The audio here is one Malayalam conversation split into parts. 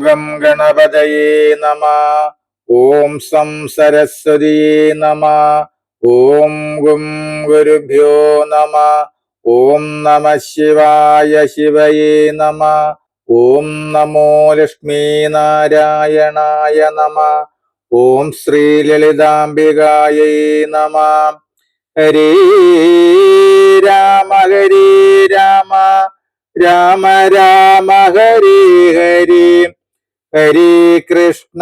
ഗം ഗണപതയേ നമ. ഓം സം സരസ്വതിയേ നമ. ഓം ഗും ഗുരുഭ്യോ നമ. ഓം നമ ശിവായ ശിവയേ നമ. ഓം നമോ ലക്ഷ്മീ നാരായണായ നമ. ഓം ശ്രീ ലളിതാംബികായൈ നമ. ഹരേ രാമ ഹരേ രാമ രാമ രാമ ഹരേ ഹരേ ഹരേ കൃഷ്ണ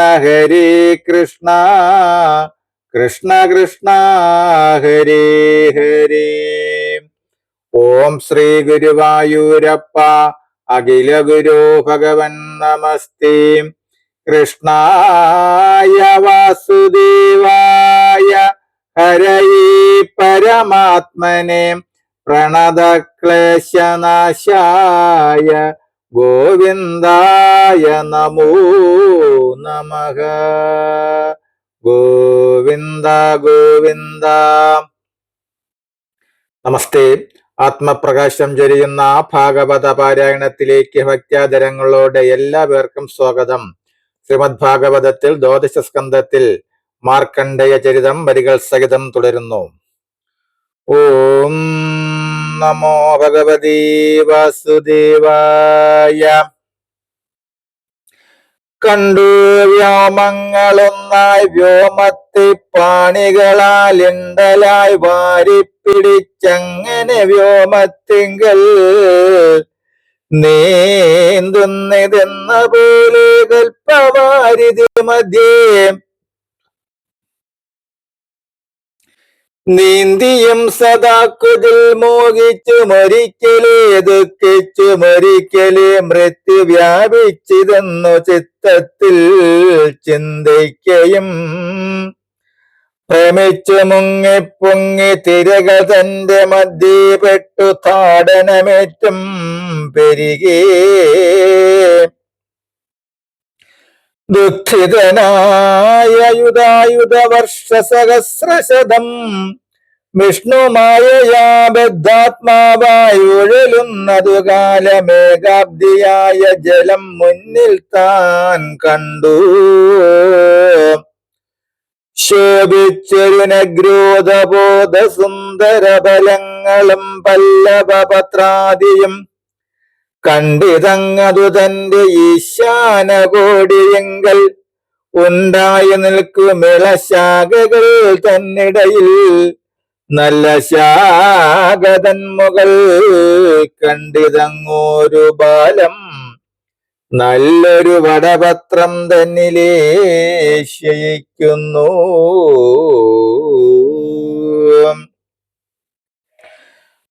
കൃഷ്ണ കൃഷ്ണ ഹരേ ഹരേ. ഓം ശ്രീ ഗുരുവായൂരപ്പ അഖില ഗുരു ഭഗവൻ നമസ്തേ. കൃഷ്ണായ വാസുദേവായ ഹരയേ പരമാത്മനെ പ്രണതക്ലേശനാശായ ഗോവിന്ദായ നമോ നമഃ. ഗോവിന്ദ ഗോവിന്ദ. നമസ്തേ. ആത്മപ്രകാശം ചൊരിയുന്ന ഭാഗവത പാരായണത്തിലേക്ക് ഭക്ത്യാദരങ്ങളോടെ എല്ലാവർക്കും സ്വാഗതം. ശ്രീമദ് ഭാഗവതത്തിൽ ദ്വാദശ സ്കന്ധത്തിൽ മാർക്കണ്ഡേയ ചരിതം വരികൾ സഹിതം തുടരുന്നു. ഓം നമോ ഭഗവതീ വാസുദേവായ. കണ്ടു വ്യോമങ്ങളൊന്നായി വ്യോമത്തെ പാണികളാൽ ഇണ്ടലായി വാരിപ്പിടിച്ചങ്ങനെ വ്യോമത്തിങ്കൽ നീന്തുന്നതെന്ന പോലെ കൽപ്പവാരിധി മധ്യേ നീന്തിയും സദാക്കുതിൽ മോഹിച്ചു മരിക്കലേ ദുഃഖിച്ചു മരിക്കലേ മൃത്യു വ്യാപിച്ചിതെന്നു ചിത്തത്തിൽ ചിന്തിക്കയും ഭ്രമിച്ചു മുങ്ങിപ്പൊങ്ങി തിരകൾ തന്റെ മധ്യപ്പെട്ടു താടനമേറ്റും പെരുകേ ദുഃഖിതനായ യുധായുധ വർഷസഹസ്രശതം വിഷ്ണുമായയാ ബദ്ധാത്മാവായി ഉഴലുന്നതു കാലമേഘാബ്ദിയായ ജലം മുന്നിൽ താൻ കണ്ടു. ശോഭിച്ചൊരു നഗ്രോധബോധ സുന്ദര ഫലങ്ങളും പല്ലവപത്രാദിയും കണ്ടിതങ്ങതു തന്റെ ഈശാനകോടിയെങ്കൽ ഉണ്ടായി നിൽക്കുമിളശാഖകൾ തന്നിടയിൽ നല്ല ശാഖതൻ മുകൾ കണ്ടിതങ്ങോരു ബാലം നല്ലൊരു വടപത്രം തന്നിലേ ശയിക്കുന്നു.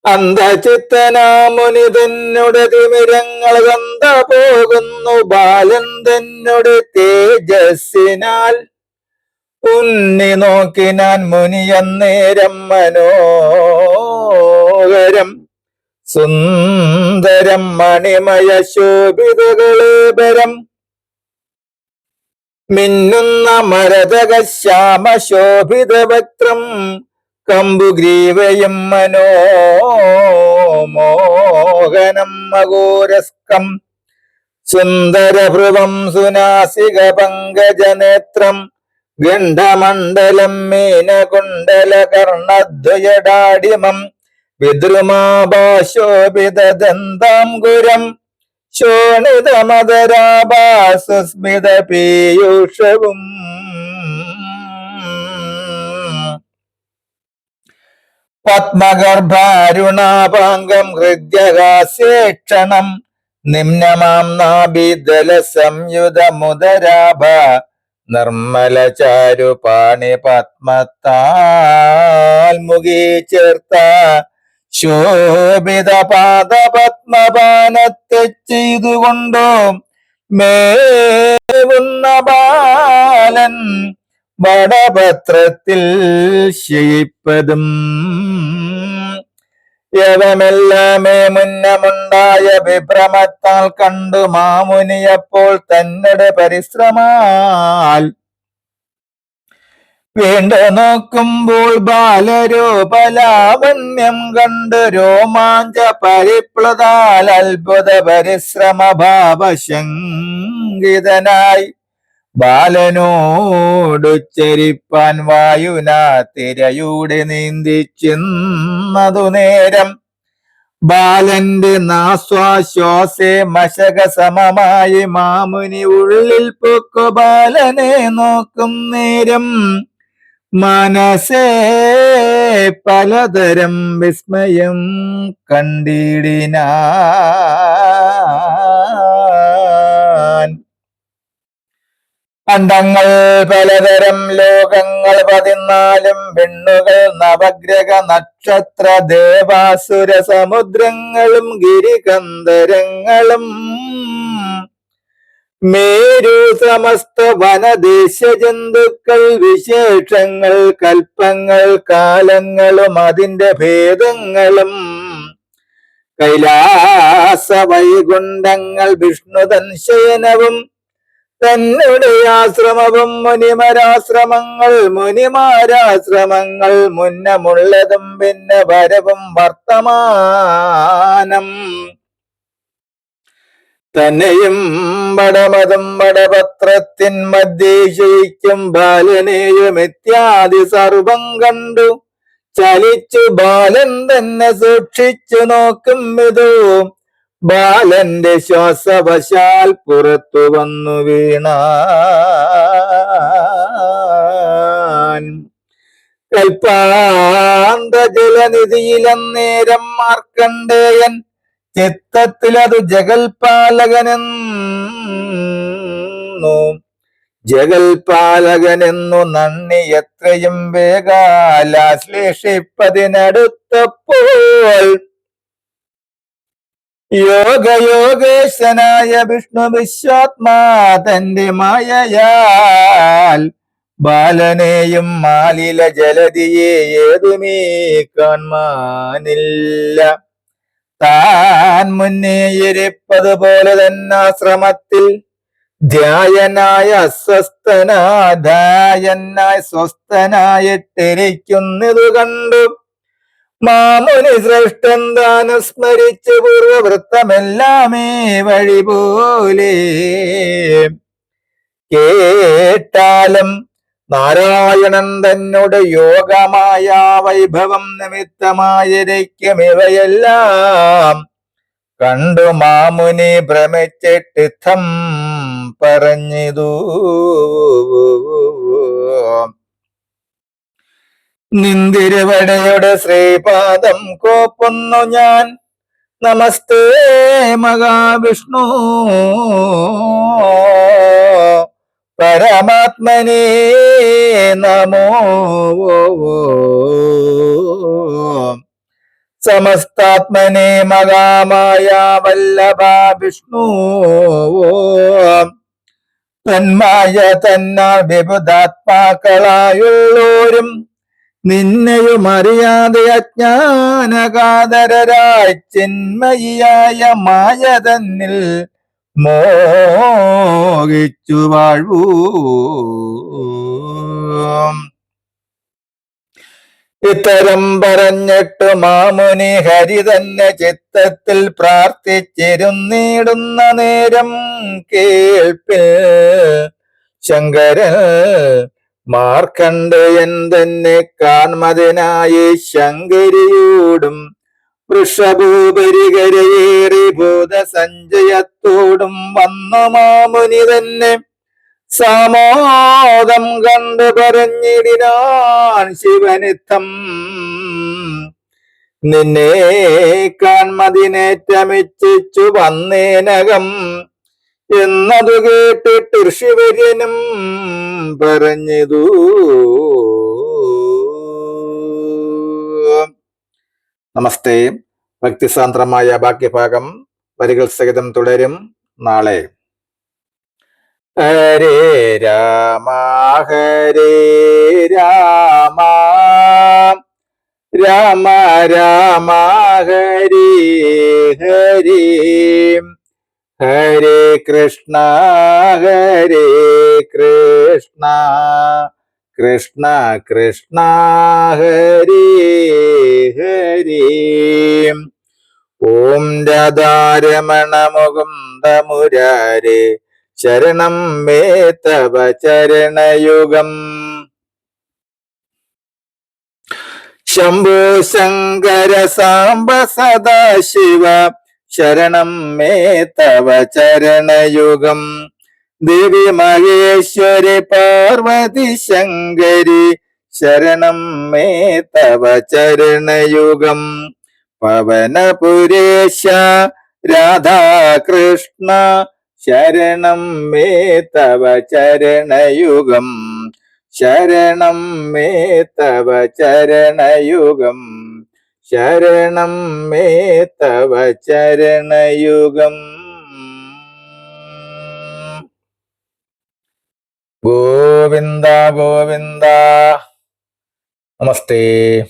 അന്ധചിത്തനാമുനി തന്നോട് തിമിരങ്ങൾ കണ്ട പോകുന്നു ബാലൻ തന്നോട് തേജസ്സിനാൽ ഉന്നി നോക്കിനാൻ മുനിയന്നേരം മനോഹരം സുന്ദരം മണിമയ ശോഭിതകളേബരം മിന്നുന്ന മരതക ശ്യാമ ശോഭിത വക്രം കമ്പുഗ്രീവയും മനോമോഹനം മഘോരസ്കം സുന്ദരഭ്രുവം സുനാസിക പങ്കജനേത്രം ഗണ്ഡമണ്ഡലം മീനകുണ്ടല കർണദ്വയഡാഡിമം വിദ്രുമാഭാശോഭിത ദന്താംഗുരം ശോണിതമദരാഭാസുസ്മിത പീയൂഷവും പത്മഗർഭാരുണാപാംഗം ഹൃദ്യഹാസ്യേക്ഷണം നിമ്നമാം നാഭിദല സംയുത മുദരാഭ നിർമ്മല ചാരുപാണി പത്മത്താൽ മുഖി ചേർത്ത ശോഭിത പാദ പത്മപാനത്തെ ചെയ്തുകൊണ്ടോ മേവുന്ന ബാലൻ വടപത്രത്തിൽ ശയിപ്പതും യവമെല്ലാമേ മുന്നമുണ്ടായ വിഭ്രമത്താൽ കണ്ടു മാമുനിയപ്പോൾ തന്നടെ പരിശ്രമാൽ വീണ്ടു നോക്കുമ്പോൾ ബാലരൂപലാവണ്യം കണ്ട് രോമാഞ്ച പരിപ്ലതാൽ അത്ഭുത പരിശ്രമ ഭാവശങ്കിതനായി ബാലനോടുച്ചരിപ്പാൻ വായുനാ തിരയൂടെ നീന്തി ചെന്നതു നേരം ബാലന്റെ നാശ്വാശ്വാസേ മശക സമമായി മാമുനി ഉള്ളിൽ പൊക്കു ബാലനെ നോക്കും നേരം മനസ്സേ പലതരം വിസ്മയം കണ്ടിടിനാൻ. അണ്ടങ്ങൾ പലതരം, ലോകങ്ങൾ 14, പെണ്ണുകൾ, നവഗ്രഹ നക്ഷത്ര ദേവാസുര സമുദ്രങ്ങളും ഗിരികന്ധരങ്ങളും മേരു സമസ്ത വനദേശ ജന്തുക്കൾ, വിശേഷങ്ങൾ, കൽപ്പങ്ങൾ, കാലങ്ങളും അതിന്റെ ഭേദങ്ങളും, കൈലാസ വൈകുണ്ഠങ്ങൾ, വിഷ്ണുതൻ ശയനവും തന്നെ ആശ്രമവും, മുനിമരാശ്രമങ്ങൾ, മുനിമാരാശ്രമങ്ങൾ, മുന്നമുള്ളതും പിന്നെ വരവും വർത്തമാനം തന്നെയും വടമതും വടപത്രത്തിൻ മധ്യേ ശയിക്കും ബാലനെയും ഇത്യാദി സർവം കണ്ടു ചലിച്ചു ബാലൻ തന്നെ സൂക്ഷിച്ചു നോക്കും വിധോ ബാലന്റെ ശ്വാസവശാൽ പുറത്തു വന്നു വീണാൻ. കൽപ്പാന്ത ജലനിധിയിലന്നേരം മാർക്കണ്ഡേയൻ ചിത്തത്തിലതു ജഗൽപാലകനെന്നു നന്ദി എത്രയും വേഗാലാശ്ലേഷിപ്പതിനടുത്തപ്പോൾ യോഗയോഗേശനായ വിഷ്ണു വിശ്വാത്മാ തന്റെ മായയാൽ ബാലനെയും മാലില ജലതിയെ ഏതുമീ കാൺമാനില്ല. താൻ മുന്നേ ഇരിപ്പതുപോലെ തന്നെ ആശ്രമത്തിൽ ധ്യായനായ സ്വസ്ഥനായിട്ടിരിക്കുന്നതു കണ്ടു മാമുനി ശ്രേഷ്ഠൻ താനും സ്മരിച്ച് പൂർവവൃത്തമെല്ലാമേ വഴി പോലെ കേട്ടാലും നാരായണൻ തന്നോട് യോഗമായ വൈഭവം നിമിത്തമായിരിക്കും ഇവയെല്ലാം കണ്ടു മാമുനി ഭ്രമിച്ചിട്ടിത്തം പറഞ്ഞിതു. നിന്തിരുവടയുടെ ശ്രീപാദം കോപ്പുന്നു ഞാൻ. നമസ്തേ മഹാവിഷ്ണു പരമാത്മനേ നമോ. സമസ്താത്മനേ മഹാമായ വല്ലഭ വിഷ്ണു തന്മായ തന്നാൽ വിബുധാത്മാക്കളായുള്ളോരും നിന്നെയും അറിയാതെ അജ്ഞാനകാതരായി ചിന്മയിയായ മായ തന്നിൽ മോഹിച്ചു വാഴൂ. ഇത്തരം പറഞ്ഞിട്ട് മാമുനി ഹരി തന്നെ ചിത്തത്തിൽ പ്രാർത്ഥിച്ചിരുന്നിടുന്ന നേരം കേൾപ്പിൽ ശങ്കരൻ മാർക്കണ്ഡേയൻ തന്നെ കാൺമതിനായി ശങ്കരിയോടും വൃഷഭൂപരികരയേറി ഭൂതസഞ്ചയത്തോടും വന്നു മാമുനി തന്നെ സാമോദം കണ്ടു പറഞ്ഞിടിനാൻ ശിവനിത്തം. നിന്നെ കാൺമതിനേറ്റമിച്ചു വന്നേനകം എന്നതു കേട്ടിട്ട് ഋഷിവര്യനും പറഞ്ഞതു. നമസ്തേ. ഭക്തിസാന്ദ്രമായ ബാക്കി ഭാഗം വരികൾ സഹിതം തുടരും നാളെ. ഹരേ രാമ ഹരേ രാമ രാമ രാമ ഹരേ ഹരേ ഹരേ കൃഷ്ണ കൃഷ്ണ കൃഷ്ണ കൃഷ്ണ ഹരി ഹരി. ഓം രാധാരമണ മുകുന്ദ മുരാരേ ശരണം മേ തവ ചരണയുഗം. ശംഭോ ശങ്കര സാംബ സദാശിവ ശരണം മേ തവ ചരണയുഗം. ദേവി മഹേശ്വരി പാർവതി ശങ്കരി ശരണം മേ തവ ചരണയുഗം. പവനപുരേശ രാധാകൃഷ്ണ ശരണം മേ തവ ചരണയുഗം. ശരണം മേ തവ ചരണയുഗം. ശരണം മേ തവ ചരണയുഗം. ഗോവിന്ദ ഗോവിന്ദ. നമസ്തേ.